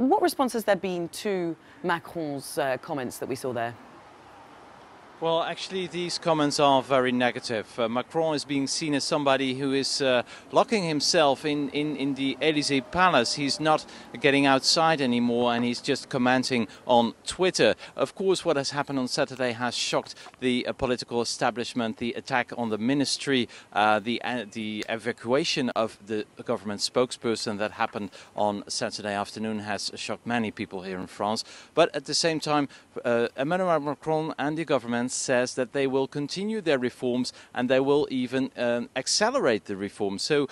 What response has there been to Macron's comments that we saw there? Well, actually, these comments are very negative. Macron is being seen as somebody who is locking himself in the Élysée Palace. He's not getting outside anymore, and he's just commenting on Twitter. Of course, what has happened on Saturday has shocked the political establishment. The attack on the ministry, the evacuation of the government spokesperson that happened on Saturday afternoon has shocked many people here in France. But at the same time, Emmanuel Macron and the government says that they will continue their reforms and they will even accelerate the reforms. So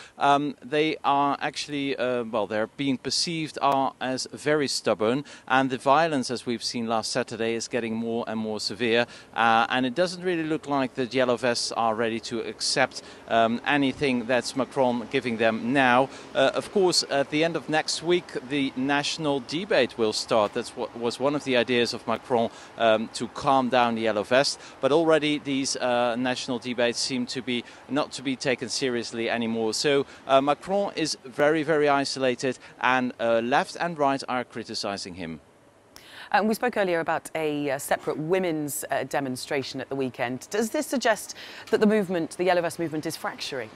they are actually, well, they're being perceived as very stubborn, and the violence, as we've seen last Saturday, is getting more and more severe. And it doesn't really look like the yellow vests are ready to accept anything that's Macron giving them now. Of course, at the end of next week, the national debate will start. That's what was one of the ideas of Macron, to calm down the yellow vest. But already these national debates seem to be not to be taken seriously anymore. So Macron is very, very isolated, and left and right are criticizing him. We spoke earlier about a separate women's demonstration at the weekend. Does this suggest that the movement, the yellow vest movement, is fracturing?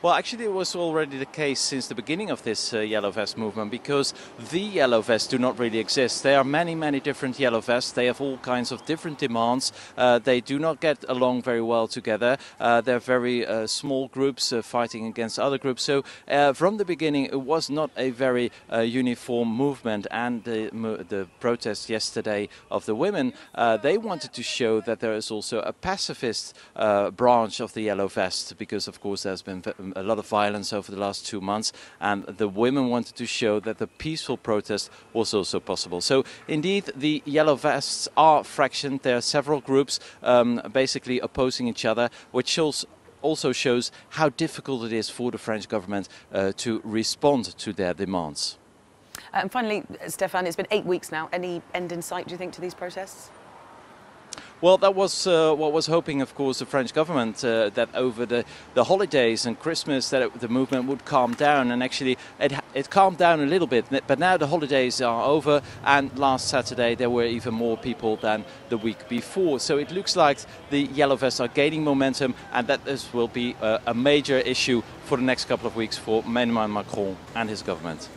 Well, actually, it was already the case since the beginning of this yellow vest movement, because the yellow vests do not really exist. There are many, many different yellow vests. They have all kinds of different demands. They do not get along very well together. They're very small groups fighting against other groups. So from the beginning, it was not a very uniform movement. And the protest yesterday of the women, they wanted to show that there is also a pacifist branch of the yellow vest, because, of course, there's been a lot of violence over the last 2 months, and the women wanted to show that the peaceful protest was also possible. So indeed, the yellow vests are fractioned. There are several groups basically opposing each other, which also shows how difficult it is for the French government to respond to their demands. And finally, Stéphane, it's been 8 weeks now. Any end in sight, do you think, to these protests? Well, that was what was hoping, of course, the French government, that over the holidays and Christmas that the movement would calm down. And actually it calmed down a little bit, but now the holidays are over, and last Saturday there were even more people than the week before. So it looks like the yellow vests are gaining momentum, and that this will be a major issue for the next couple of weeks for Emmanuel Macron and his government.